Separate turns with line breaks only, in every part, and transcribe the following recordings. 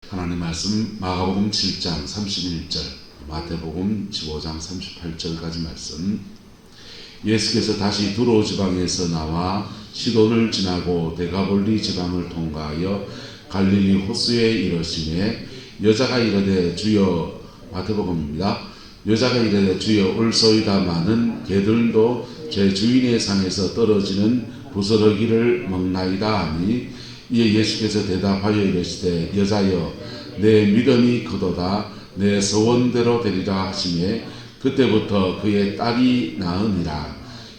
하나님 말씀 마가복음 7장 31절, 마태복음 15장 38절까지 말씀. 예수께서 다시 두로 지방에서 나와 시돈을 지나고 데가볼리 지방을 통과하여 갈릴리 호수에 이르시매 여자가 이르되 주여, 마태복음입니다. 여자가 이르되 주여 올소이다마는 개들도 제 주인의 상에서 떨어지는 부스러기를 먹나이다 하니, 이에 예수께서 대답하여 이르시되 여자여 내 믿음이 크도다, 내 소원대로 되리라 하시매 그때부터 그의 딸이 나으니라.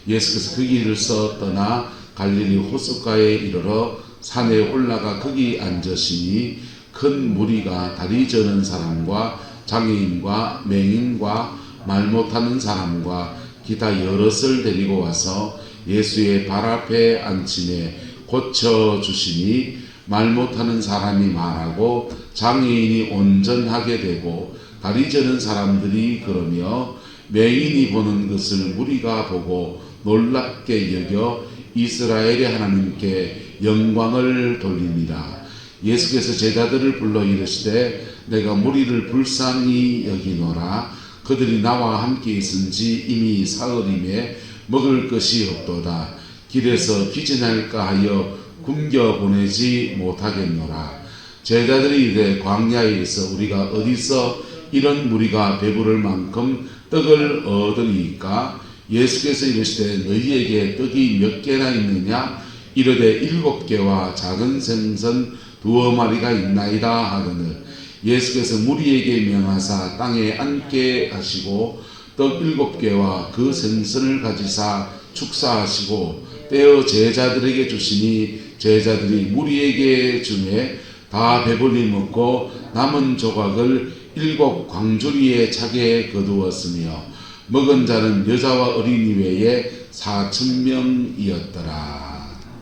예수께서 그 길을서 떠나 갈릴리 호숫가에 이르러 산에 올라가 거기 앉으시니 큰 무리가 다리 저는 사람과 장애인과 맹인과 말 못하는 사람과 기타 여럿을 데리고 와서 예수의 발 앞에 앉히매 고쳐주시니 말 못하는 사람이 말하고 장애인이 온전하게 되고 다리 저는 사람들이 그러며 맹인이 보는 것을 무리가 보고 놀랍게 여겨 이스라엘의 하나님께 영광을 돌립니다. 예수께서 제자들을 불러 이르시되 내가 무리를 불쌍히 여기노라. 그들이 나와 함께 있은지 이미 사흘임에 먹을 것이 없도다. 길에서 기진할까 하여 굶겨 보내지 못하겠노라. 제자들이 이르되 광야에 있어 우리가 어디서 이런 무리가 배부를 만큼 떡을 얻으리이까? 예수께서 이르시되 너희에게 떡이 몇 개나 있느냐? 이르되 7개와 작은 생선 2마리가 있나이다 하거늘, 예수께서 무리에게 명하사 땅에 앉게 하시고 떡 7개와 그 생선을 가지사 축사하시고 떼어 제자들에게 주시니 제자들이 무리에게 주매 다 배불리 먹고 남은 조각을 7 광주리에 차게 거두었으며 먹은 자는 여자와 어린이 외에 4,000명이었더라.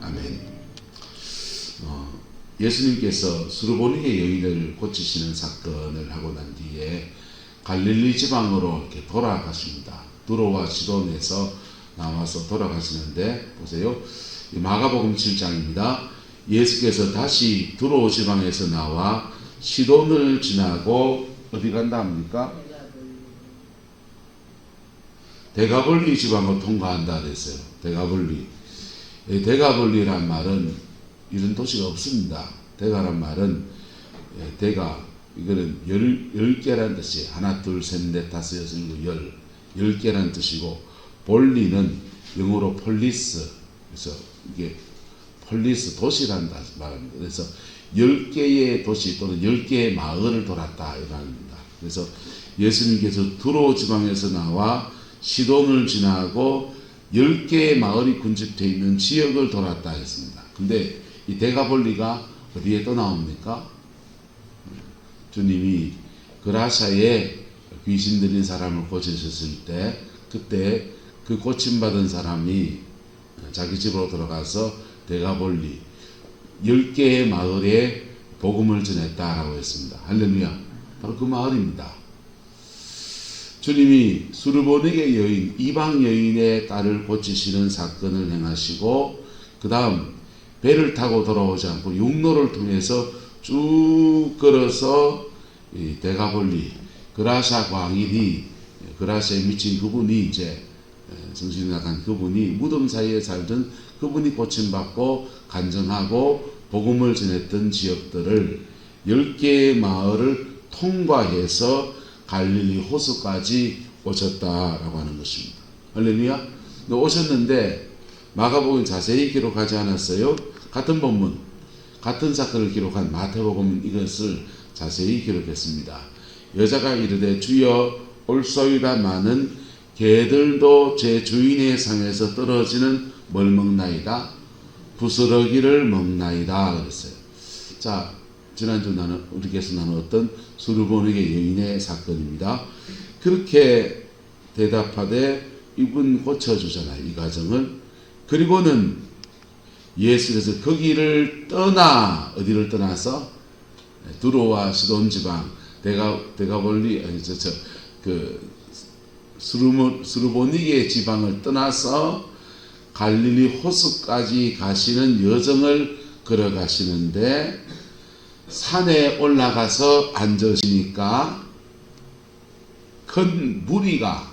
아멘. 예수님께서 수르보니게 여인을 고치시는 사건을 하고 난 뒤에 갈릴리 지방으로 이렇게 돌아가십니다. 두로와 시돈에서 나와서 돌아가시는데 보세요. 마가복음 7장입니다. 예수께서 다시 두로 지방에서 나와 시돈을 지나고 어디 간다 합니까? 데가볼리 지방을 통과한다 그랬어요. 데가볼리. 데가볼리란 말은 이런 도시가 없습니다. 데가란 말은 데가, 이거는 10개란 뜻이 하나 둘 셋 넷 다섯 여섯 일곱 10개란 뜻이고, 볼리는 영어로 폴리스, 그래서 이게 폴리스 도시란 말입니다. 그래서 10개의 도시 또는 10개의 마을을 돌았다 이 말입니다. 그래서 예수님께서 두로 지방에서 나와 시돈을 지나고 10개의 마을이 군집되어 있는 지역을 돌았다 했습니다. 근데 이 데가볼리가 어디에 또 나옵니까? 주님이 그라샤에 귀신 들린 사람을 고치셨을 때, 그때 그 고침받은 사람이 자기 집으로 들어가서 데가볼리 10개의 마을에 복음을 전했다라고 했습니다. 할렐루야. 바로 그 마을입니다. 주님이 수르보니게 여인, 이방 여인의 딸을 고치시는 사건을 행하시고, 그 다음 배를 타고 돌아오지 않고 육로를 통해서 쭉 걸어서 이 데가볼리, 그라샤 광인이, 그라샤에 미친 그분이 이제 정신이 나간 그분이 무덤 사이에 살던 그분이 고침받고 간증하고 복음을 전했던 지역들을 10개의 마을을 통과해서 갈릴리 호수까지 오셨다라고 하는 것입니다. 할렐루야. 오셨는데 마가복음 자세히 기록하지 않았어요. 같은 본문, 같은 사건을 기록한 마태복음은 이것을 자세히 기록했습니다. 여자가 이르되 주여 올소이다마는 개들도 제 주인의 상에서 떨어지는 뭘 먹나이다? 부스러기를 먹나이다 그랬어요. 자, 지난주 우리께서 나누었던 수르보니게 여인의 사건입니다. 그렇게 대답하되 이분 고쳐주잖아요, 이 가정을. 그리고는 예수께서 거기를 떠나, 어디를 떠나서? 두로와 시돈 지방, 데가볼리, 수르보니게 지방을 떠나서 갈릴리 호수까지 가시는 여정을 걸어가시는데 산에 올라가서 앉으시니까 큰 무리가,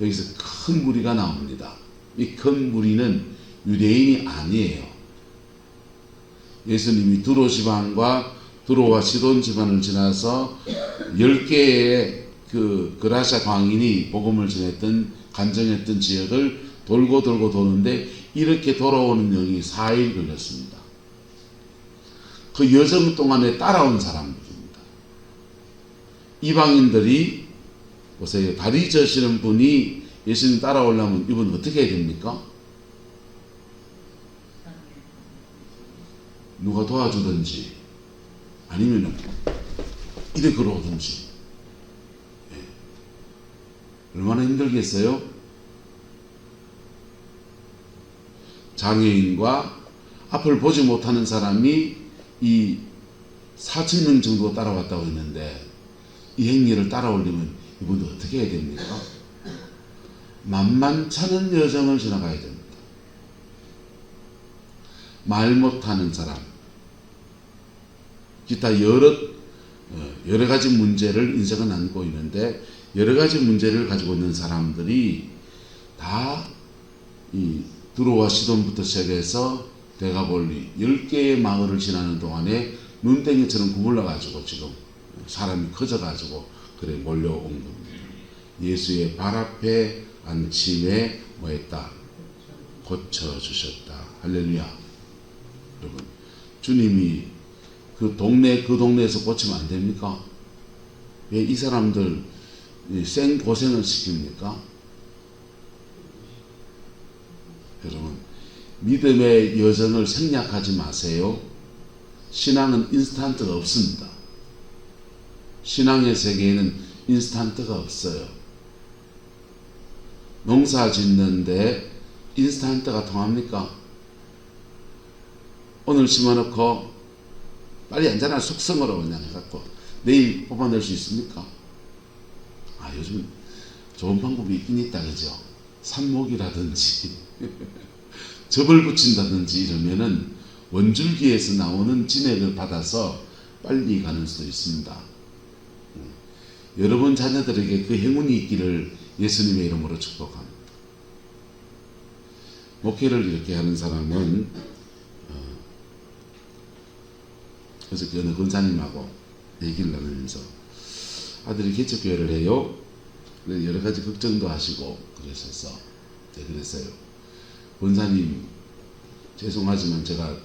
여기서 큰 무리가 나옵니다. 이 큰 무리는 유대인이 아니에요. 예수님이 두로 지방과 두로와 시돈 지방을 지나서 10개의 그 그라샤 광인이 복음을 전했던 간증했던 지역을 돌고 도는데, 이렇게 돌아오는 여행이 4일 걸렸습니다. 그 여정 동안에 따라온 사람들입니다. 이방인들이 보세요. 다리 저시는 분이 예수님 따라오려면 이분 어떻게 해야 됩니까? 누가 도와주든지 아니면 이래 걸어오든지. 얼마나 힘들겠어요? 장애인과 앞을 보지 못하는 사람이 이 4,000명 정도 따라왔다고 했는데, 이 행리를 따라오려면 이분도 어떻게 해야 됩니까? 만만찮은 여정을 지나가야 됩니다. 말 못하는 사람, 기타 여러 가지 문제를 인생은 안고 있는데, 여러 가지 문제를 가지고 있는 사람들이 다 이 두로와 시돈부터 시작해서 데가볼리 10개의 마을을 지나는 동안에 눈덩이처럼 구불러 가지고 지금 사람이 커져 가지고 그래 몰려온 겁니다. 예수의 발 앞에 안침에 뭐했다? 고쳐주셨다. 할렐루야. 여러분, 주님이 그 동네에서 고치면 안 됩니까? 왜 이 사람들 생 고생을 시킵니까? 여러분, 믿음의 여정을 생략하지 마세요. 신앙은 인스턴트가 없습니다. 신앙의 세계에는 인스턴트가 없어요. 농사 짓는데 인스턴트가 통합니까? 오늘 심어놓고 빨리 앉아라 숙성으로 그냥 해갖고 내일 뽑아낼 수 있습니까? 요즘 좋은 방법이 있긴 있다, 그죠? 삽목이라든지 접을 붙인다든지 이러면은 원줄기에서 나오는 진액을 받아서 빨리 가는 수도 있습니다. 여러분 자녀들에게 그 행운이 있기를 예수님의 이름으로 축복합니다. 목회를 이렇게 하는 사람은 그래서 어느 권사님하고 얘기를 나누면서 아들이 개척교회를 해요. 여러 가지 걱정도 하시고 그랬어요. 권사님, 죄송하지만 제가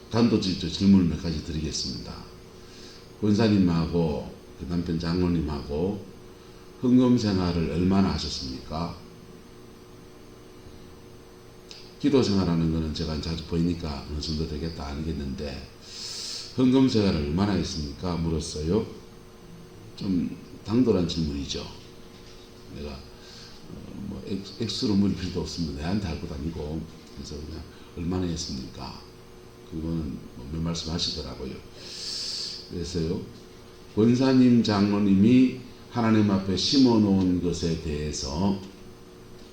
단도직입적으로 질문을 몇 가지 드리겠습니다. 권사님하고 그 남편 장로님하고 헌금 생활을 얼마나 하셨습니까? 기도 생활하는 거는 제가 자주 보이니까 어느 정도 되겠다 알겠는데, 헌금 생활을 얼마나 했습니까? 물었어요. 좀 당돌한 질문이죠. 내가 액수로 물을 필요도 없습니다. 내한테 알고 다니고. 그래서 그냥 얼마나 했습니까? 그거는 몇 말씀 하시더라고요. 그래서요, 권사님 장로님이 하나님 앞에 심어 놓은 것에 대해서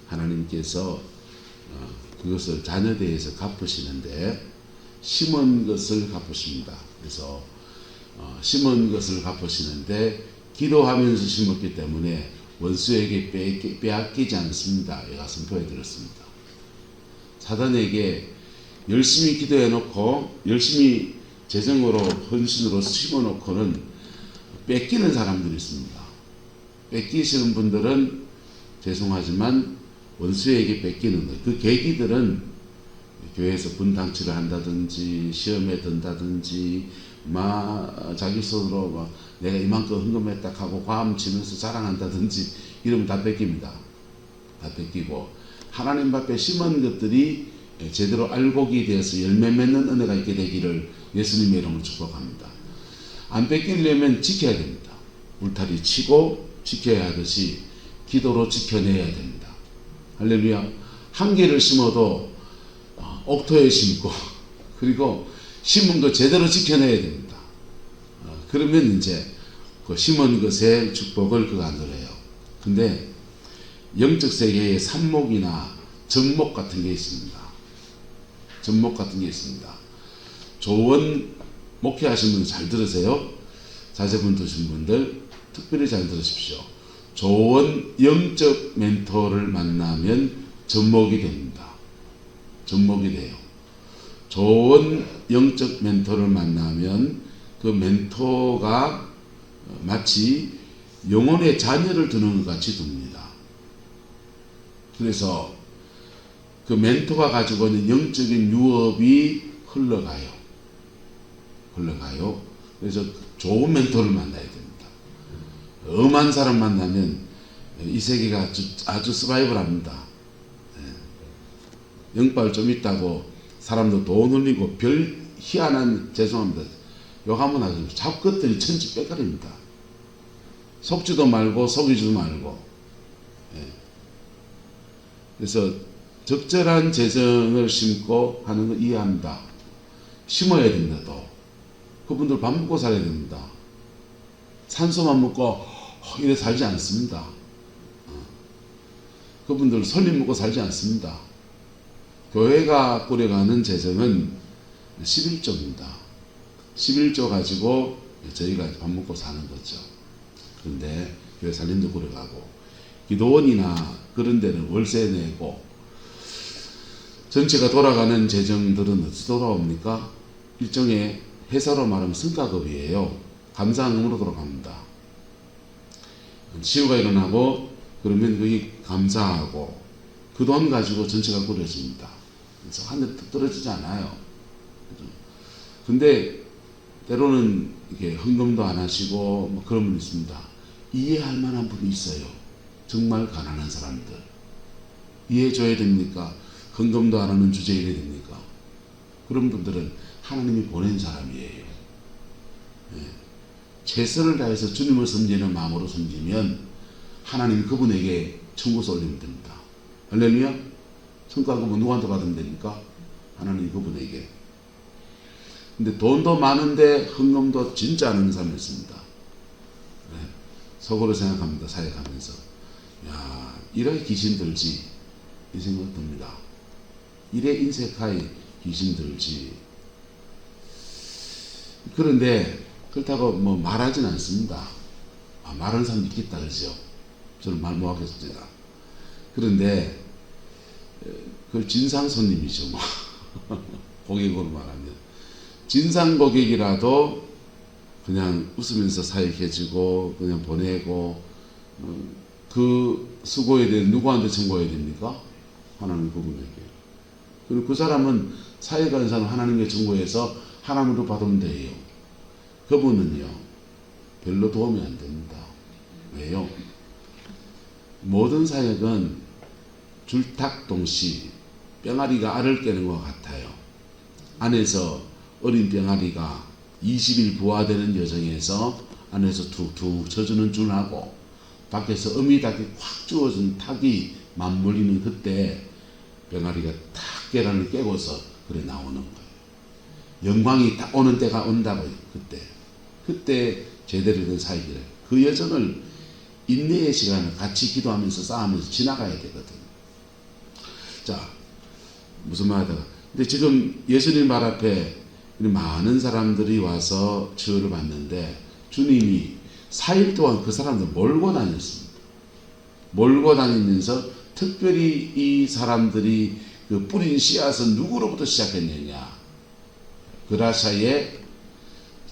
하나님께서 그것을 자녀에 대해서 갚으시는데, 심은 것을 갚으십니다. 그래서 심은 것을 갚으시는데 기도하면서 심었기 때문에 원수에게 빼앗기지 않습니다. 얘가 선포해 드렸습니다. 사단에게 열심히 기도해 놓고 열심히 재정으로 헌신으로 심어 놓고는 뺏기는 사람들이 있습니다. 뺏기시는 분들은 죄송하지만 원수에게 뺏기는 것, 그 계기들은 교회에서 분당치를 한다든지 시험에 든다든지 자기 손으로 내가 이만큼 헌금했다 하고 과음 치면서 자랑한다든지 이러면 다 뺏깁니다. 다 뺏기고, 하나님 앞에 심은 것들이 제대로 알곡이 되어서 열매 맺는 은혜가 있게 되기를 예수님의 이름으로 축복합니다. 안 뺏기려면 지켜야 됩니다. 울타리 치고 지켜야 하듯이 기도로 지켜내야 됩니다. 할렐루야. 한 개를 심어도 옥토에 심고, 그리고 심은 거 제대로 지켜내야 됩니다. 그러면 이제 그 심은 것의 축복을 그가 누려요. 근데 영적 세계에 삽목이나 접목 같은 게 있습니다. 접목 같은 게 있습니다. 좋은 목회하신 분들 잘 들으세요. 자제분 두신 분들 특별히 잘 들으십시오. 좋은 영적 멘토를 만나면 접목이 됩니다. 접목이 돼요. 좋은 영적 멘토를 만나면 그 멘토가 마치 영혼의 자녀를 두는 것 같이 둡니다. 그래서 그 멘토가 가지고 있는 영적인 유업이 흘러가요. 그래서 좋은 멘토를 만나야 됩니다. 엄한 사람 만나면 이 세계가 아주 서바이벌합니다. 영빨 좀 있다고 사람도 돈 흘리고 별 희한한, 죄송합니다, 욕하면 아주 잡것들이 천지백갈입니다. 속지도 말고 속이지도 말고. 그래서 적절한 재정을 심고 하는 걸 이해합니다. 심어야 됩니다. 또 그분들 밥 먹고 살아야 됩니다. 산소만 먹고 이래 살지 않습니다. 그분들 설립 먹고 살지 않습니다. 교회가 꾸려가는 재정은 11조입니다. 11조 가지고 저희가 밥 먹고 사는 거죠. 그런데 교회 살림도 꾸려가고 기도원이나 그런 데는 월세 내고 전체가 돌아가는 재정들은 어떻게 돌아옵니까? 일종의 회사로 말하면 성과급이에요. 감사금으로 돌아갑니다. 치유가 일어나고 그러면 거기 감사하고 그 돈 가지고 전체가 꾸려집니다. 그래서 하늘에 뚝 떨어지지 않아요. 근데 때로는 이렇게 헌금도 안 하시고 뭐 그런 분 있습니다. 이해할 만한 분이 있어요. 정말 가난한 사람들. 이해해줘야 됩니까? 헌금도 안 하는 주제일이 됩니까? 그런 분들은 하나님이 보낸 사람이에요. 최선을 다해서 주님을 섬기는 마음으로 섬기면 하나님이 그분에게 청구서 올리면 됩니다. 할렐루야? 성과급은 누구한테 받으면 됩니까? 하나님이 그분에게. 근데 돈도 많은데 헌금도 진짜 안 하는 사람이 있습니다. 속으로 생각합니다. 사역하면서. 야, 이래 귀신 들지. 이 생각 듭니다. 이래 인색하이 귀신 들지. 그런데 그렇다고 뭐 말하진 않습니다. 말하는 사람 있겠다 그러죠. 저는 말 못하겠습니다. 그런데 그 진상 손님이죠. 뭐. 고객으로 말하면 진상 고객이라도 그냥 웃으면서 사역해주고 그냥 보내고 그 수고에 대해 누구한테 청구해야 됩니까? 하나님 그분에게. 그리고 그 사람은 사역하는 사람 하나님께 청구해서 하나님으로 받으면 돼요. 그분은요 별로 도움이 안 됩니다. 왜요? 모든 사역은 줄탁동시 병아리가 알을 깨는 것 같아요. 안에서 어린 병아리가 20일 부화되는 여정에서 안에서 툭툭 쳐주는 줄하고 밖에서 어미닭이 확 주어진 탁이 맞물리는 그때 병아리가 탁 계란을 깨고서 그래 나오는 거예요. 영광이 딱 오는 때가 온다고요. 그때 제대로 된 사역이래요. 그 여정을 인내의 시간을 같이 기도하면서 싸우면서 지나가야 되거든. 자, 무슨 말 하다가. 근데 지금 예수님 말 앞에 많은 사람들이 와서 치유를 받는데 주님이 4일 동안 그 사람들 몰고 다녔습니다. 몰고 다니면서 특별히 이 사람들이 그 뿌린 씨앗은 누구로부터 시작했느냐. 그라샤에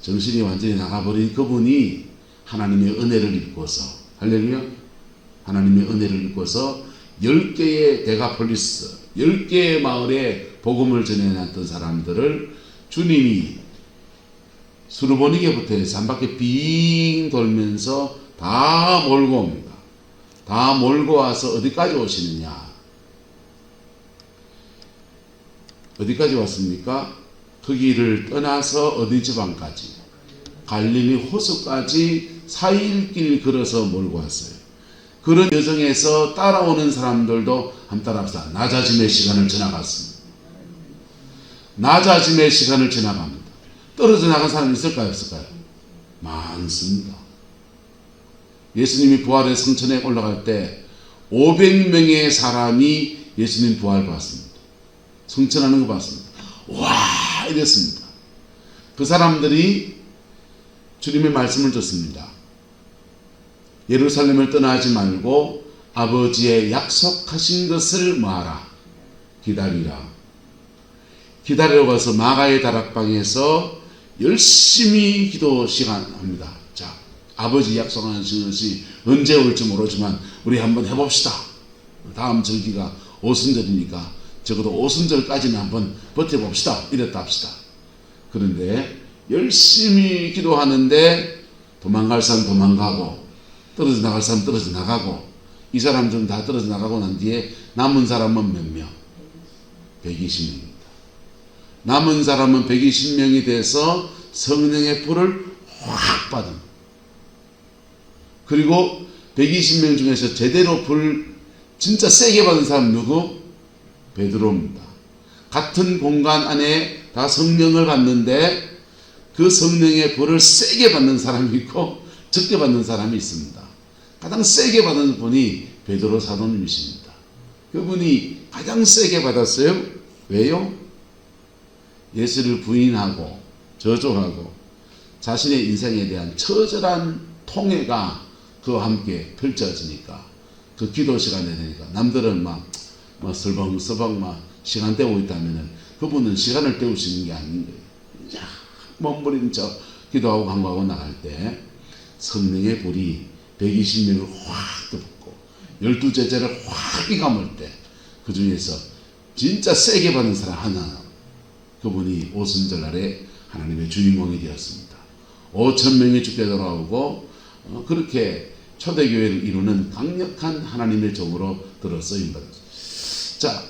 정신이 완전히 나가버린 그분이 하나님의 은혜를 입고서, 할렐루야, 하나님의 은혜를 입고서 10개의 데가폴리스, 10개의 마을에 복음을 전해놨던 사람들을 주님이 수르보니게부터 해서 한 바퀴 빙 돌면서 다 몰고 옵니다. 다 몰고 와서 어디까지 오시느냐? 어디까지 왔습니까? 그 길을 떠나서 어디 지방까지? 갈릴리 호수까지 4일 길 걸어서 몰고 왔어요. 그런 여정에서 따라오는 사람들도 한번 따라합시다. 낮아짐의 시간을 지나갔습니다. 낮아짐의 시간을 지나갑니다. 떨어져 나간 사람이 있을까요? 없을까요? 많습니다. 예수님이 부활의 성천에 올라갈 때 500명의 사람이 예수님 부활 봤습니다. 성천하는 거 봤습니다. 와 이랬습니다. 그 사람들이 주님의 말씀을 듣습니다. 예루살렘을 떠나지 말고 아버지의 약속하신 것을 뭐하라? 기다리라. 기다리러 가서 마가의 다락방에서 열심히 기도 시간합니다. 자, 아버지 약속하신 것이 언제 올지 모르지만 우리 한번 해봅시다. 다음 절기가 오순절이니까 적어도 오순절까지는 한번 버텨봅시다. 이랬다 합시다. 그런데 열심히 기도하는데 도망갈 사람 도망가고 떨어져 나갈 사람 떨어져 나가고 이 사람들은 다 떨어져 나가고 난 뒤에 남은 사람은 몇 명? 120명입니다. 남은 사람은 120명이 돼서 성령의 불을 확 받은. 그리고 120명 중에서 제대로 불 진짜 세게 받은 사람 누구? 베드로입니다. 같은 공간 안에 다 성령을 받는데 그 성령의 불을 세게 받는 사람이 있고 적게 받는 사람이 있습니다. 가장 세게 받은 분이 베드로 사도님이십니다. 그분이 가장 세게 받았어요. 왜요? 예수를 부인하고 저주하고 자신의 인생에 대한 처절한 통해가 그와 함께 펼쳐지니까 그 기도 시간에 되니까 남들은 막 설벙설벙 막 시간 때우고 있다면은 그분은 시간을 때우시는 게 아닌 거예요. 몸부림 쳐 기도하고 간구하고 나갈 때 성령의 불이 120명을 확 덮고 12제자를 확 이감을 때 그 중에서 진짜 세게 받는 사람 하나, 그분이 오순절 날에 하나님의 주인공이 되었습니다. 5,000명이 죽게 돌아오고 그렇게 초대교회를 이루는 강력한 하나님의 종으로 들어 쓰임받았습니다. 자,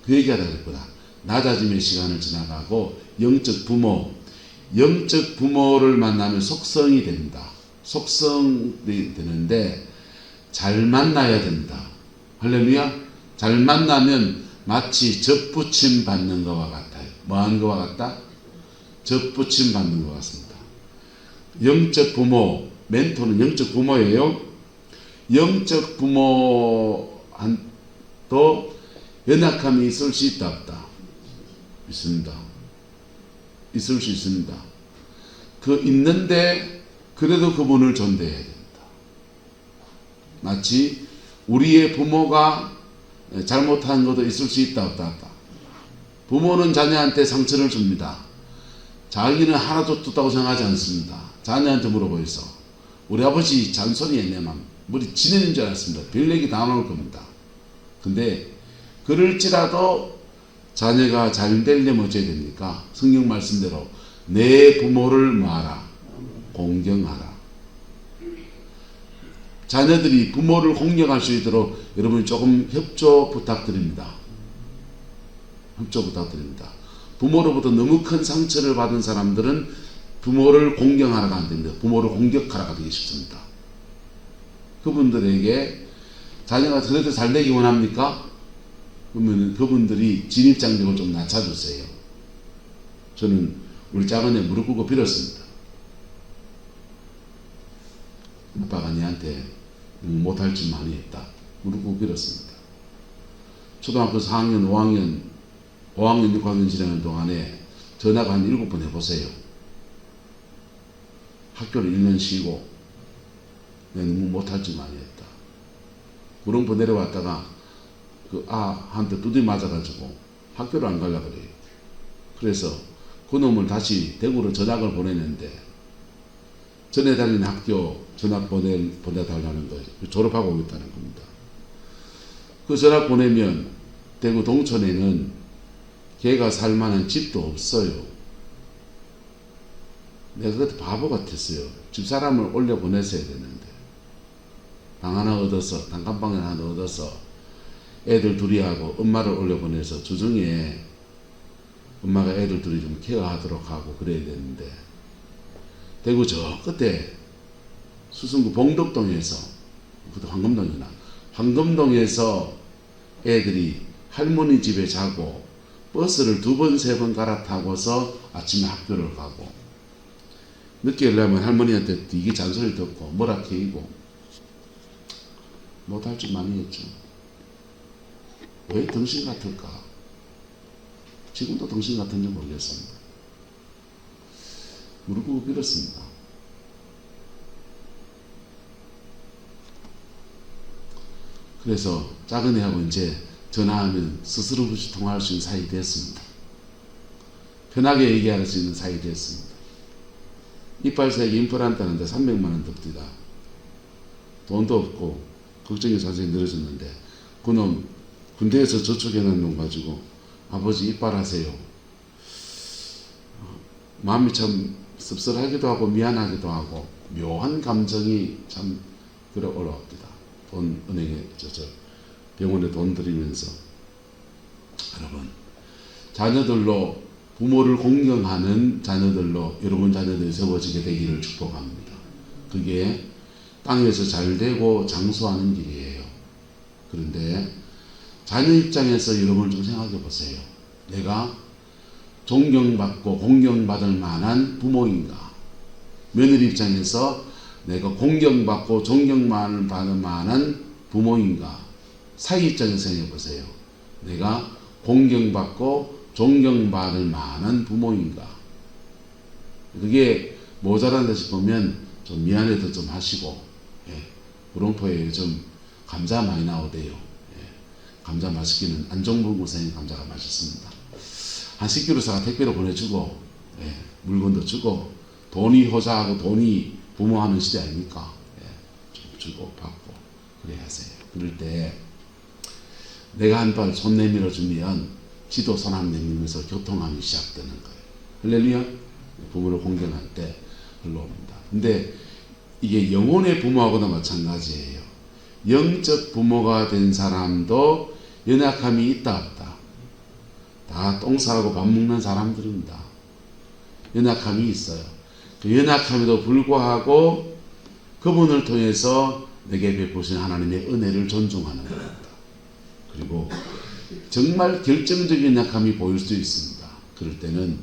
그 얘기하다 그랬구나. 낮아짐의 시간을 지나가고 영적 부모를 만나면 속성이 됩니다. 속성이 되는데 잘 만나야 된다. 할렐루야. 잘 만나면 마치 접붙임 받는 것과 같아요. 뭐 하는 것과 같다? 접붙임 받는 것 같습니다. 영적 부모, 멘토는 영적 부모예요. 영적 부모도 연약함이 있을 수 있다 없다? 있습니다. 있을 수 있습니다. 있는데 그래도 그분을 존대해야 됩니다. 마치 우리의 부모가 잘못한 것도 있을 수 있다 없다? 부모는 자녀한테 상처를 줍니다. 자기는 하나도 tus다고 생각하지 않습니다. 자녀한테 물어보이소. 우리 아버지 잔소리에 내 맘 머리 지내는 줄 알았습니다. 별얘기 다 나올 겁니다. 근데 그럴지라도 자녀가 잘 되려면 어찌해야 됩니까? 성경 말씀대로 내 부모를 뭐하라? 공경하라. 자녀들이 부모를 공경할 수 있도록 여러분이 조금 협조 부탁드립니다. 협조 부탁드립니다. 부모로부터 너무 큰 상처를 받은 사람들은 부모를 공경하라가 안 됩니다. 부모를 공격하라가 되기 쉽습니다. 그분들에게 자녀가 그래도 잘 되기 원합니까? 그러면 그분들이 진입장벽을 좀 낮춰주세요. 저는 우리 작은 애 무릎 꿇고 빌었습니다. 아빠가 니한테 못할 짓 많이 했다. 무릎 꿇고 빌었습니다. 초등학교 4학년, 5학년, 6학년 지나는 동안에 전화가 한 7번 해보세요. 학교를 1년 쉬고 내가 너무 못할 짓 많이 했다. 구릉포 내려왔다가 그 한테 두드려 맞아가지고 학교를 안 가려고 그래요. 그래서 그놈을 다시 대구로 전학을 보내는데 전에 다니는 학교 전학 보내달라는 거예요. 졸업하고 오겠다는 겁니다. 그 전학 보내면 대구 동천에는 걔가 살만한 집도 없어요. 내가 그때 바보 같았어요. 집사람을 올려 보냈어야 되는데 방 하나 얻어서 단칸방을 하나 얻어서 애들 둘이 하고 엄마를 올려 보내서 주중에 엄마가 애들 둘이 좀 케어하도록 하고 그래야 되는데 대구 저 끝에 수성구 봉덕동에서 그것도 황금동이나 황금동에서 애들이 할머니 집에 자고 버스를 2번 3번 갈아타고서 아침에 학교를 가고 늦게 오려면 할머니한테 이게 잔소리 듣고 뭐라 캐이고 못할 줄 많이 했죠. 왜 덩신 같을까? 지금도 덩신 같은지 모르겠습니다. 무릎 꿇고 빌었습니다. 그래서 작은 애하고 이제 전화하면 스스로 없이 통화할 수 있는 사이 됐습니다. 편하게 얘기할 수 있는 사이 됐습니다. 이빨색 임플란트 하는데 300만 원 듭디다. 돈도 없고 걱정이 자세히 늘어졌는데 그놈 군대에서 저축해놓은 돈 가지고 아버지 이빨 하세요. 마음이 참 씁쓸하기도 하고 미안하기도 하고 묘한 감정이 참 그래 올라옵니다. 돈 은행에 병원에 돈 들이면서 여러분 자녀들로 부모를 공경하는 자녀들로 여러분 자녀들이 세워지게 되기를 축복합니다. 그게 땅에서 잘 되고 장수하는 길이에요. 그런데 자녀 입장에서 여러분 좀 생각해 보세요. 내가 존경받고 공경받을 만한 부모인가? 며느리 입장에서 내가 공경받고 존경받을 만한 부모인가? 사위 입장에서 생각해 보세요. 내가 공경받고 존경받을 만한 부모인가? 그게 모자란다 싶으면 좀 미안해도 좀 하시고, 구룡포에 좀 감자 많이 나오대요. 감자 맛있기는 안종범 고생의 감자가 맛있습니다. 한 10kg 사가 택배로 보내주고, 물건도 주고, 돈이 호자하고 돈이 부모하는 시대 아닙니까? 좀 주고 받고 그래야 하세요. 그럴 때 내가 한 발 손 내밀어 주면 지도 손 안 내밀면서 교통함이 시작되는 거예요. 할렐루야. 부모를 공경할 때 흘러옵니다. 근데 이게 영혼의 부모하고도 마찬가지예요. 영적 부모가 된 사람도 연약함이 있다 없다. 다 똥 싸고 밥 먹는 사람들입니다. 연약함이 있어요. 그 연약함에도 불구하고 그분을 통해서 내게 베푸신 하나님의 은혜를 존중하는 겁니다. 그리고 정말 결정적인 약함이 보일 수 있습니다. 그럴 때는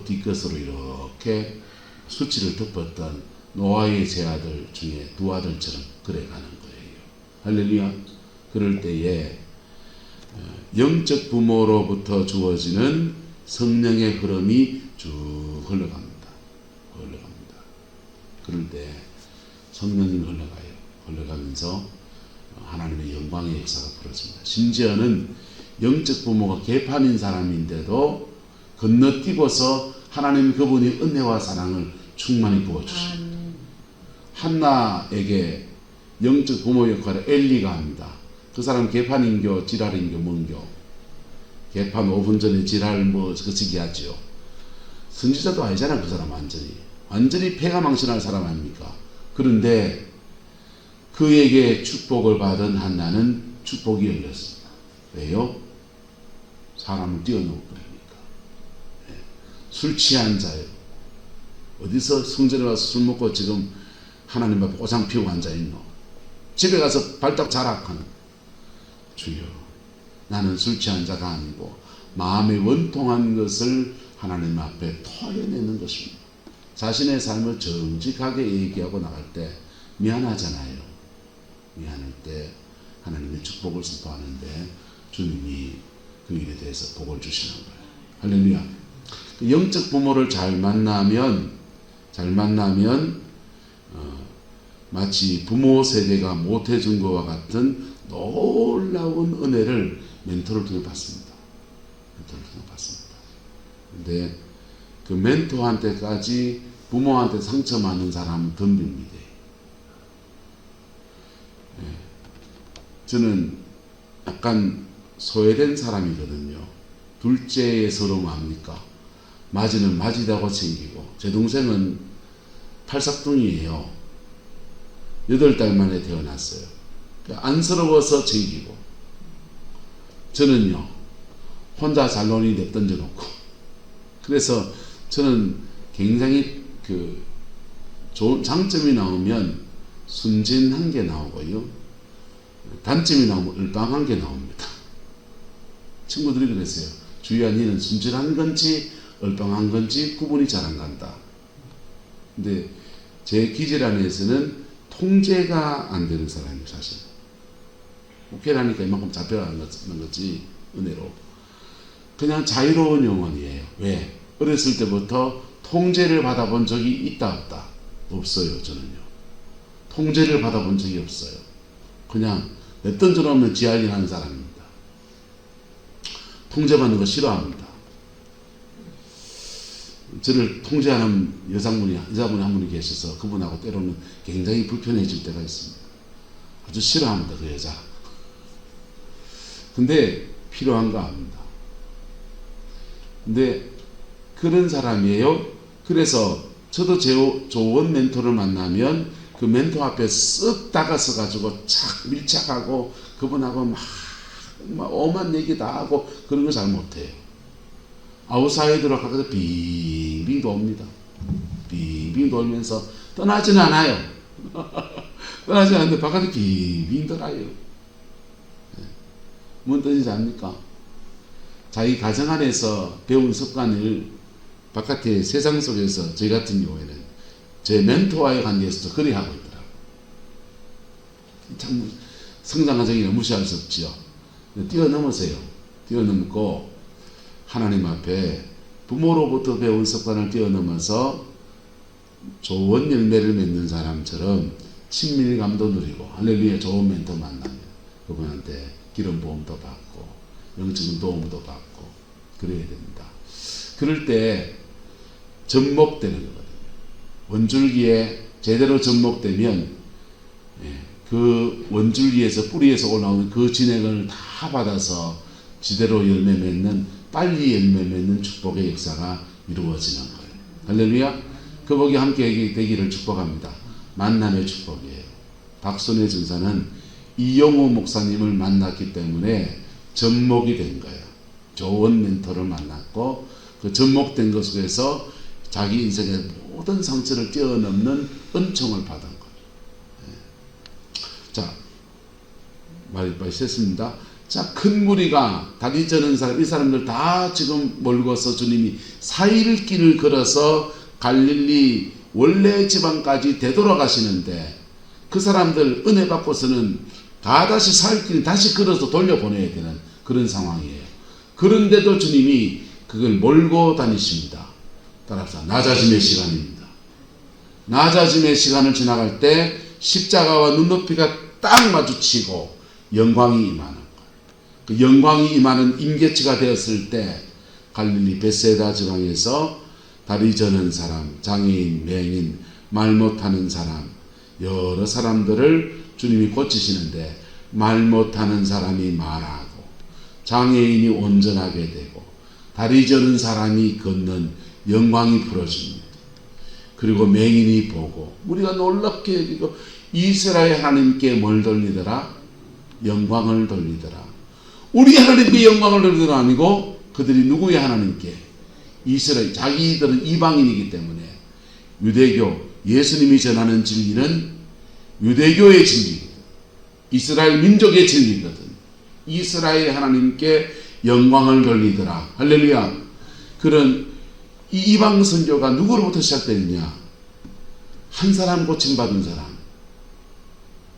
뒤끝으로 이렇게 수치를 덮었던 노아의 세 아들 중에 두 아들처럼 그래가는 거예요. 할렐루야. 그럴 때에 영적 부모로부터 주어지는 성령의 흐름이 쭉 흘러갑니다. 그럴 때 성령님 흘러가면서 하나님의 영광의 역사가 벌어집니다. 심지어는 영적 부모가 개판인 사람인데도 건너뛰고서 하나님 그분이 은혜와 사랑을 충만히 부어주십니다. 한나에게 영적 부모 역할을 엘리가 합니다. 그 사람 개판인교, 지랄인교, 뭔교. 개판 5분 전에 지랄 그치기 하죠. 선지자도 아니잖아. 그 사람 완전히 폐가 망신할 사람 아닙니까? 그런데 그에게 축복을 받은 한나는 축복이 열렸습니다. 왜요? 사람을 뛰어넘어 버리니까. 술 취한 자요. 어디서 성전에 와서 술 먹고 지금 하나님 앞에 오상 피우고 앉아있노? 집에 가서 발딱 자락하는. 주여, 나는 술 취한 자가 아니고 마음에 원통한 것을 하나님 앞에 토해내는 것입니다. 자신의 삶을 정직하게 얘기하고 나갈 때 미안하잖아요. 미안할 때 하나님의 축복을 선포하는데 주님이 그 일에 대해서 복을 주시는 거예요. 할렐루야. 영적 부모를 잘 만나면 마치 부모 세대가 못해준 것과 같은 놀라운 은혜를 멘토를 통해 받습니다. 근데 그 멘토한테까지 부모한테 상처받는 사람은 덤빕니다. 저는 약간 소외된 사람이거든요. 둘째의 서러움 압니까? 맞이는 맞이다고 챙기고, 제 동생은 팔삭둥이에요. 8달 만에 태어났어요. 안쓰러워서 챙기고, 저는요 혼자 잘 노니 냅 던져놓고. 그래서 저는 굉장히 좋은 장점이 나오면 순진한 게 나오고요, 단점이 나오면 얼빵한 게 나옵니다. 친구들이 그랬어요. 주희야, 니는 순진한 건지 얼빵한 건지 구분이 잘 안 간다. 근데 제 기질 안에서는 통제가 안 되는 사람이에요. 사실 목회라니까 이만큼 잡혀가는 거지, 은혜로. 그냥 자유로운 영혼이에요. 왜? 어렸을 때부터 통제를 받아본 적이 있다 없다? 없어요. 저는요. 통제를 받아본 적이 없어요. 그냥 던져놓으면 지하일 하는 사람입니다. 통제받는 거 싫어합니다. 저를 통제하는 여자분이 한 분이 계셔서 그분하고 때로는 굉장히 불편해질 때가 있습니다. 아주 싫어합니다. 그 여자. 근데 필요한가 합니다. 근데 그런 사람이에요. 그래서 저도 좋은 멘토를 만나면 그 멘토 앞에 쓱 다가서 가지고 착 밀착하고 그분하고 막 오만 얘기 다 하고 그런 거 잘 못해요. 아웃사이드로 가서 빙빙 돕니다. 빙빙 돌면서 떠나지는 않아요. 떠나지 않는데 바깥에 빙빙 돌아요. 뭔 뜻인지 압니까? 자기 가정 안에서 배운 습관을 바깥의 세상 속에서 저희 같은 경우에는 제 멘토와의 관계에서도 그리 하고 있더라고요. 참 성장 과정이 무시할 수 없지요. 뛰어넘으세요. 뛰어넘고 하나님 앞에 부모로부터 배운 습관을 뛰어넘어서 좋은 열매를 맺는 사람처럼 친밀감도 누리고 할렐루야 좋은 멘토 만나면 그분한테 기름 부음도 받고 영적인 도움도 받고 그래야 됩니다. 그럴 때 접목되는 거거든요. 원줄기에 제대로 접목되면 그 원줄기에서 뿌리에서 올라오는 그 진액을 다 받아서 지대로 열매 맺는 빨리 열매 맺는 축복의 역사가 이루어지는 거예요. 할렐루야. 그 복이 함께 되기를 축복합니다. 만남의 축복이에요. 박순애 전사는 이영호 목사님을 만났기 때문에 접목이 된 거예요. 좋은 멘토를 만났고 그 접목된 것 속에서 자기 인생의 모든 상처를 뛰어넘는 은총을 받은 거예요. 자, 말이 셌습니다. 자, 큰 무리가 다리 저는 사람, 이 사람들 다 지금 몰고서 주님이 4일 길을 걸어서 갈릴리 원래 지방까지 되돌아가시는데 그 사람들 은혜 받고서는 다시 4일 길을 다시 걸어서 돌려보내야 되는 그런 상황이에요. 그런데도 주님이 그걸 몰고 다니십니다. 따라서 낮아짐의 시간입니다. 낮아짐의 시간을 지나갈 때 십자가와 눈높이가 딱 마주치고 영광이 임하는 거예요. 그 영광이 임하는 임계치가 되었을 때 갈릴리 베세다 지방에서 다리 저는 사람, 장애인, 맹인, 말 못하는 사람 여러 사람들을 주님이 고치시는데 말 못하는 사람이 말하고 장애인이 온전하게 되고 다리 저는 사람이 걷는 영광이 풀어집니다. 그리고 맹인이 보고 우리가 놀랍게 여기고 이스라엘 하나님께 뭘 돌리더라? 영광을 돌리더라. 우리 하나님께 영광을 돌리더라 아니고 그들이 누구의 하나님께? 이스라엘. 자기들은 이방인이기 때문에 유대교 예수님이 전하는 진리는 유대교의 진리거든. 이스라엘 민족의 진리거든. 이스라엘 하나님께 영광을 돌리더라. 할렐루야. 그런 이 이방 선교가 누구로부터 시작되느냐? 한 사람 고침받은 사람.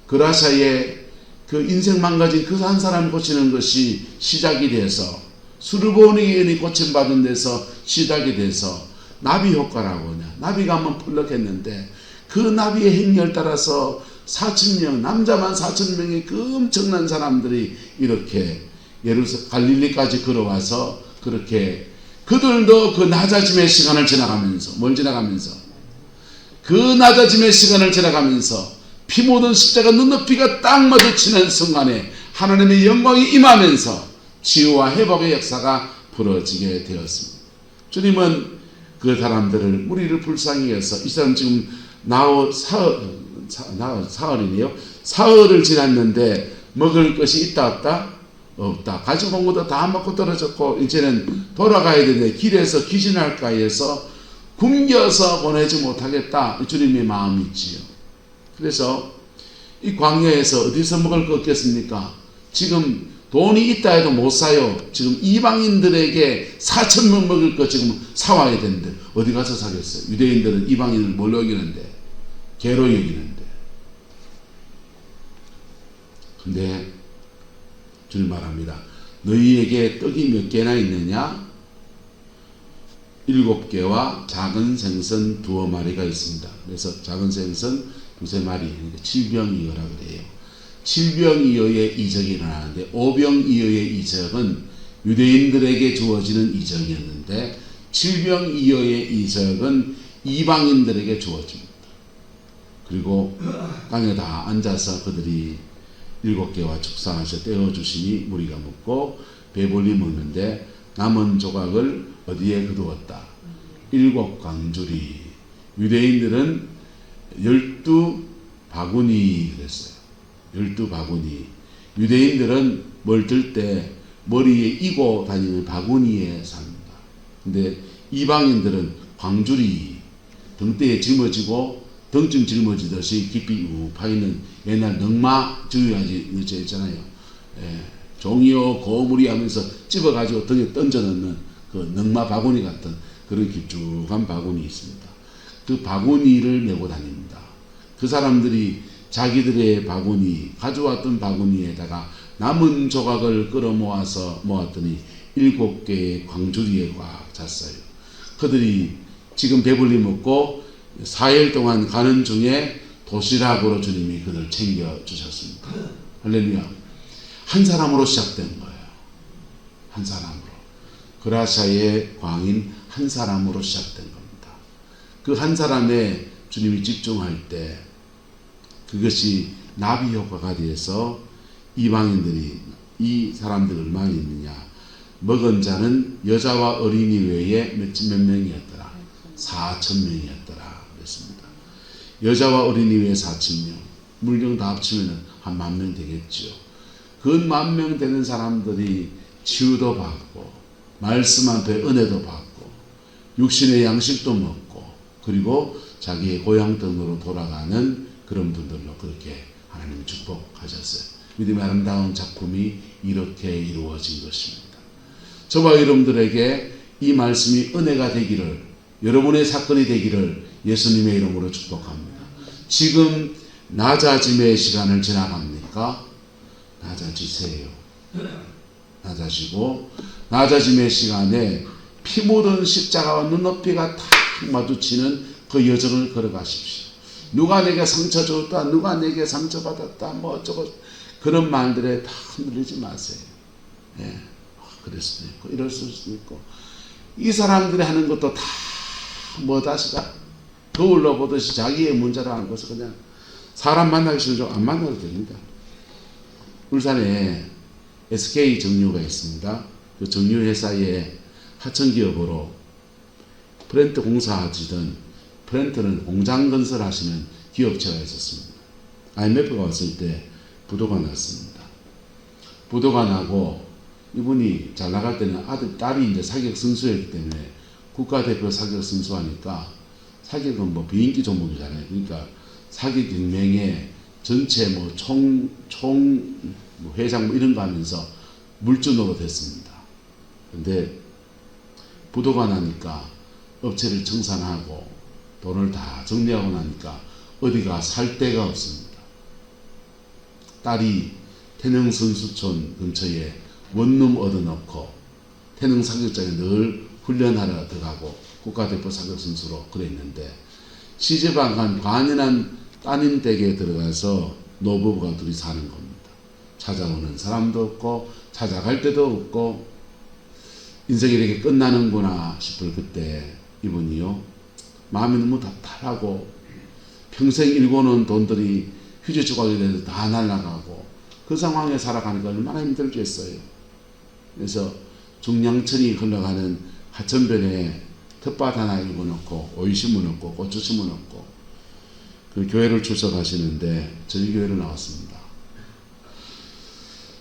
그라샤의 그 인생 망가진 그 한 사람 고치는 것이 시작이 돼서 수르보니인이 고침받은 데서 시작이 돼서 나비 효과라고 하냐. 나비가 한번 풀럭했는데 그 나비의 행렬 따라서 4,000명, 남자만 4,000명의 그 엄청난 사람들이 이렇게 갈릴리까지 걸어와서 그렇게 그들도 그 낮아짐의 시간을 지나가면서 뭘 지나가면서 그 낮아짐의 시간을 지나가면서 피 묻은 십자가 눈높이가 딱 마주치는 순간에 하나님의 영광이 임하면서 치유와 회복의 역사가 벌어지게 되었습니다. 주님은 그 사람들을 무리를 불쌍히 해서 이 사람 지금 사흘이네요. 사흘을 지났는데 먹을 것이 있다 없다? 없다. 가지고 온 것도 다 먹고 떨어졌고 이제는 돌아가야 되는데 길에서 귀신할까 해서 굶겨서 보내지 못하겠다. 주님의 마음이지요. 그래서 이 광야에서 어디서 먹을 거 없겠습니까? 지금 돈이 있다 해도 못 사요. 지금 이방인들에게 4,000명 먹을 거 지금 사와야 되는데 어디 가서 사겠어요? 유대인들은 이방인을 뭘로 여기는데? 개로 여기는데. 근데 주님 말합니다. 너희에게 떡이 몇 개나 있느냐? 7개와 작은 생선 2마리가 있습니다. 그래서 작은 생선 2~3마리, 그러니까 7병이어라 그래요. 7병이어의 이적이 일어나는데 5병이어의 이적은 유대인들에게 주어지는 이적이었는데 7병이어의 이적은 이방인들에게 주어집니다. 그리고 땅에 다 앉아서 그들이 7개와 축사하셔 떼어주시니 무리가 먹고 배불리 먹는데 남은 조각을 어디에 거두었다. 7광주리. 유대인들은 12바구니 그랬어요. 12바구니. 유대인들은 뭘 들 때 머리에 이고 다니는 바구니에 삽니다. 근데 이방인들은 광주리, 등대에 짊어지고 등쯤 짊어지듯이 깊이 파이는 옛날 넝마 주유하지 있잖아요. 종이요 거물이 하면서 찝어가지고 등에 던져넣는 그 넝마 바구니 같은 그런 길쭉한 바구니 있습니다. 그 바구니를 메고 다닙니다. 그 사람들이 자기들의 바구니, 가져왔던 바구니에다가 남은 조각을 끌어 모아서 모았더니 7개의 광주리에 꽉 찼어요. 그들이 지금 배불리 먹고 4일 동안 가는 중에 도시락으로 주님이 그들 챙겨주셨습니다. 할렐루야. 한 사람으로 시작된 거예요. 한 사람으로. 그라샤의 광인 한 사람으로 시작된 겁니다. 그 한 사람에 주님이 집중할 때 그것이 나비 효과가 돼서 이방인들이 이 사람들 얼마나 있느냐. 먹은 자는 여자와 어린이 외에 몇 명이었더라. 4,000명이었더라. 그랬습니다. 여자와 어린이 외에 4,000명. 물경 다 합치면 한 10,000명 되겠죠. 그 10,000명 되는 사람들이 치유도 받고 말씀 앞에 은혜도 받고 육신의 양식도 먹고 그리고 자기의 고향 땅으로 돌아가는 그런 분들로 그렇게 하나님이 축복하셨어요. 믿음의 아름다운 작품이 이렇게 이루어진 것입니다. 저와 여러분들에게 이 말씀이 은혜가 되기를, 여러분의 사건이 되기를 예수님의 이름으로 축복합니다. 지금 낮아짐의 시간을 지나갑니까? 낮아지세요. 낮아지고 낮아짐의 시간에 피 묻은 십자가와 눈높이가 탁 마주치는 그 여정을 걸어가십시오. 누가 내게 상처 줬다, 누가 내게 상처 받았다, 뭐 어쩌고 그런 말들에 다 흔들리지 마세요. 예. 그럴 수도 있고 이럴 수도 있고 이 사람들이 하는 것도 다 뭐 다시가 거울로 보듯이 자기의 문제를 하는 것을 그냥 사람 만나기 싫으면 안 만나도 됩니다. 울산에 SK 정유가 있습니다. 그 정유 회사의 하청기업으로 프렌트 공사하시던 프렌트는 공장 건설하시는 기업체가 있었습니다. IMF가 왔을 때 부도가 났습니다. 부도가 나고 이분이 잘 나갈 때는 딸이 이제 사격 선수였기 때문에 국가대표 사격 선수하니까 사격은 뭐 비인기 종목이잖아요. 그러니까 사격 경맹에 전체 뭐 뭐 회장 뭐 이런 거 하면서 물준으로 됐습니다. 근데 부도가 나니까 업체를 청산하고 돈을 다 정리하고 나니까 어디가 살 데가 없습니다. 딸이 태릉선수촌 근처에 원룸 얻어놓고 태릉 사격장에 늘 훈련하러 들어가고 국가대표 사격선수로 그랬는데 시집안 간 반연한 따님 댁에 들어가서 노부부가 둘이 사는 겁니다. 찾아오는 사람도 없고 찾아갈 데도 없고 인생이 이렇게 끝나는구나 싶을 그때 이분이요 마음이 너무 답답하고 평생 일궈놓은 돈들이 휴지 조각이 돼서 다 날아가고 그 상황에 살아가니까 얼마나 힘들겠어요. 그래서 중량천이 흘러가는 하천변에 텃밭 하나 읽어놓고 오이 심어놓고 고추 심어놓고 그 교회를 출석하시는데 저희 교회로 나왔습니다.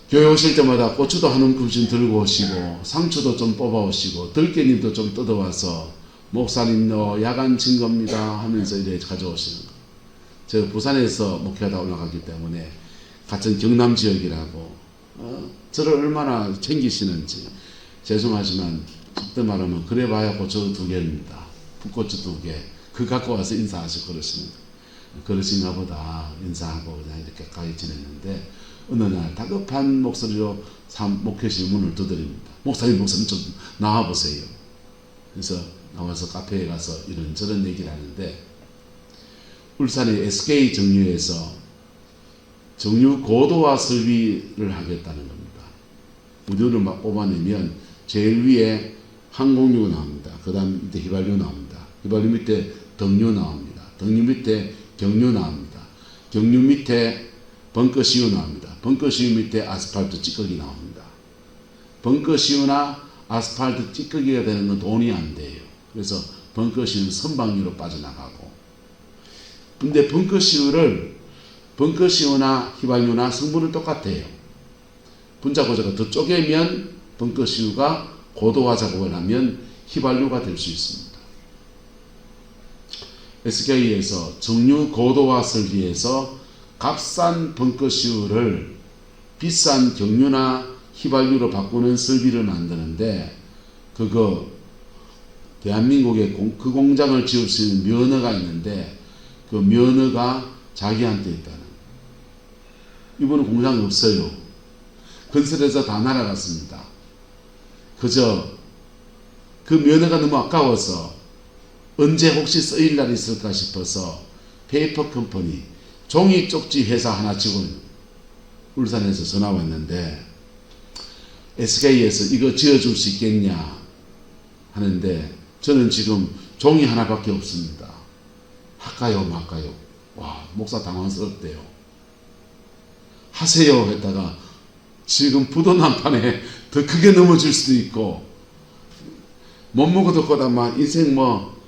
교회 오실 때마다 고추도 한 움큼씩 들고 오시고 상추도 좀 뽑아 오시고 들깨잎도 좀 뜯어와서 목사님 야간 증거입니다 하면서 이렇게 가져오시는 거예요. 제가 부산에서 목회하다 올라가기 때문에 같은 경남 지역이라고 저를 얼마나 챙기시는지 죄송하지만 속된 말하면 그래봐야 고추 2개입니다. 풋고추 2개 그 갖고 와서 인사하시고 그러시는 거예요. 그러신가 보다 인사하고 그냥 이렇게 가까이 지냈는데 어느 날 다급한 목소리로 목회실 문을 두드립니다. 목사님 좀 나와보세요. 그래서 나와서 카페에 가서 이런저런 얘기를 하는데, 울산의 SK 정유에서 정유 고도화 설비를 하겠다는 겁니다. 우주를 막 뽑아내면 제일 위에 항공유 나옵니다. 그 다음 밑에 휘발유 나옵니다. 휘발유 밑에 등유 나옵니다. 등유 밑에 경유 나옵니다. 경유 밑에 벙커시유 나옵니다. 벙커시유 밑에 아스팔트 찌꺼기 나옵니다. 벙커시유나 아스팔트 찌꺼기가 되는 건 돈이 안 돼요. 그래서 벙커시유는 선박유로 빠져나가고, 근데 벙커시유나 휘발유나 성분은 똑같아요. 분자 고자가 더 쪼개면 벙커시유가 고도화 작업을 하면 휘발유가 될 수 있습니다. SK에서 정유 고도화 설비에서 값싼 벙커시유를 비싼 경유나 휘발유로 바꾸는 설비를 만드는데, 그거 대한민국에 그 공장을 지을 수 있는 면허가 있는데 그 면허가 자기한테 있다는. 이분은 공장이 없어요. 건설해서 다 날아갔습니다. 그저 그 면허가 너무 아까워서 언제 혹시 쓰일 날이 있을까 싶어서 페이퍼 컴퍼니, 종이 쪽지 회사 하나 직원 울산에서 전화 왔는데, SK에서 이거 지어줄 수 있겠냐 하는데, 저는 지금 종이 하나밖에 없습니다. 할까요 말까요? 와, 목사 당황스럽대요. 하세요 했다가 지금 부도난판에 더 크게 넘어질 수도 있고, 못 먹어도 거다만 인생 뭐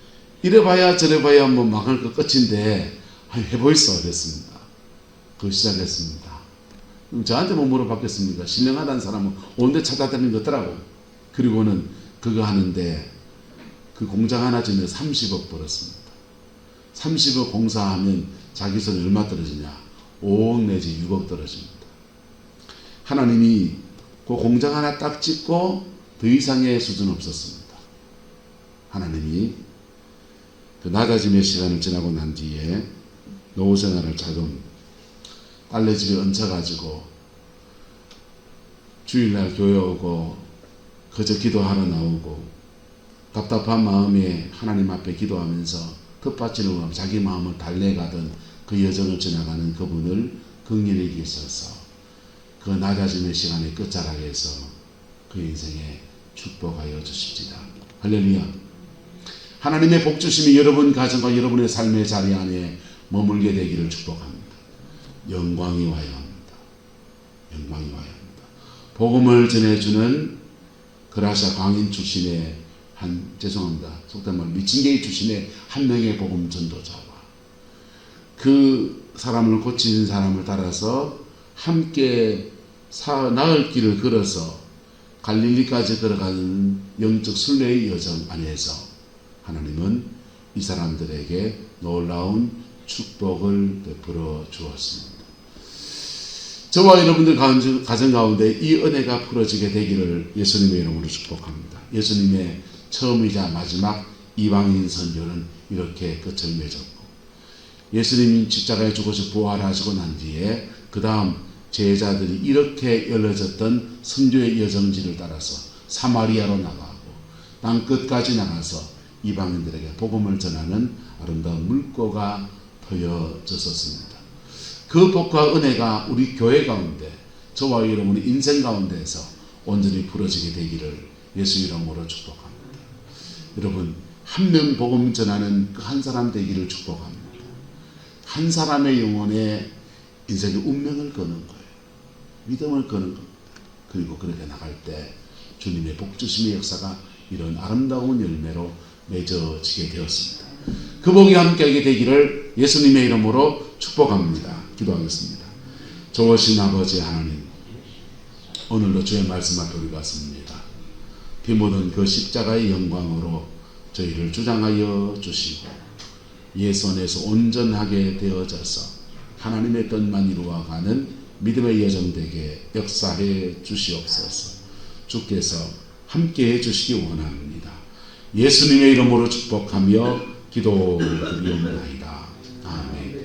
이래봐야 저래봐야 뭐 망할 것 끝인데 해보이소 그랬습니다. 그걸 시작했습니다. 저한테 뭐 물어봤겠습니까? 신령하다는 사람은 온데 찾아다니는 거더라고. 그리고는 그거 하는데 그 공장 하나 지면 30억 벌었습니다. 30억 공사하면 자기 손에 얼마 떨어지냐? 5억 내지 6억 떨어집니다. 하나님이 그 공장 하나 딱 짓고 더 이상의 수준 없었습니다. 하나님이 그 낮아짐의 시간을 지나고 난 뒤에 노후 생활을 자금 딸네 집에 얹혀가지고 주일날 교회 오고 그저 기도하러 나오고 답답한 마음에 하나님 앞에 기도하면서 텃밭지는 자기 마음을 달래가던 그 여정을 지나가는 그분을 긍휼히 여기셔서 그 낮아짐의 시간의 끝자락에서 그 인생에 축복하여 주십시다. 할렐루야. 하나님의 복주심이 여러분 가정과 여러분의 삶의 자리 안에 머물게 되기를 축복합니다. 영광이 와야 합니다. 영광이 와야 합니다. 복음을 전해주는 그라시아 광인 출신의 속된 말 미친개이 출신의 한 명의 복음 전도자와 그 사람을 고치는 사람을 따라서 함께 나을 길을 걸어서 갈릴리까지 걸어가는 영적 순례의 여정 안에서 하나님은 이 사람들에게 놀라운 축복을 베풀어 주었습니다. 저와 여러분들 가정 가운데 이 은혜가 풀어지게 되기를 예수님의 이름으로 축복합니다. 예수님의 처음이자 마지막 이방인 선교는 이렇게 끝을 맺었고, 예수님이 십자가에 죽어서 부활하시고 난 뒤에 그 다음 제자들이 이렇게 열려졌던 선교의 여정지를 따라서 사마리아로 나가고 땅 끝까지 나가서 이방인들에게 복음을 전하는 아름다운 물꼬가 터여졌었습니다. 그 복과 은혜가 우리 교회 가운데 저와 여러분의 인생 가운데에서 온전히 풀어지게 되기를 예수 이름으로 축복합니다. 여러분, 한 명 복음 전하는 그 한 사람 되기를 축복합니다. 한 사람의 영혼에 인생의 운명을 거는 거예요. 믿음을 거는 겁니다. 그리고 그렇게 나갈 때 주님의 복주심의 역사가 이런 아름다운 열매로 맺어지게 되었습니다. 그 복이 함께하게 되기를 예수님의 이름으로 축복합니다. 기도하겠습니다. 좋으신 아버지 하나님, 오늘도 주의 말씀 앞에 우리가 섭니다. 피 묻은 그 십자가의 영광으로 저희를 주장하여 주시고 예선에서 온전하게 되어져서 하나님의 뜻만 이루어가는 믿음의 여정되게 역사해 주시옵소서. 주께서 함께해 주시기 원합니다. 예수님의 이름으로 축복하며 기도드리옵나이다.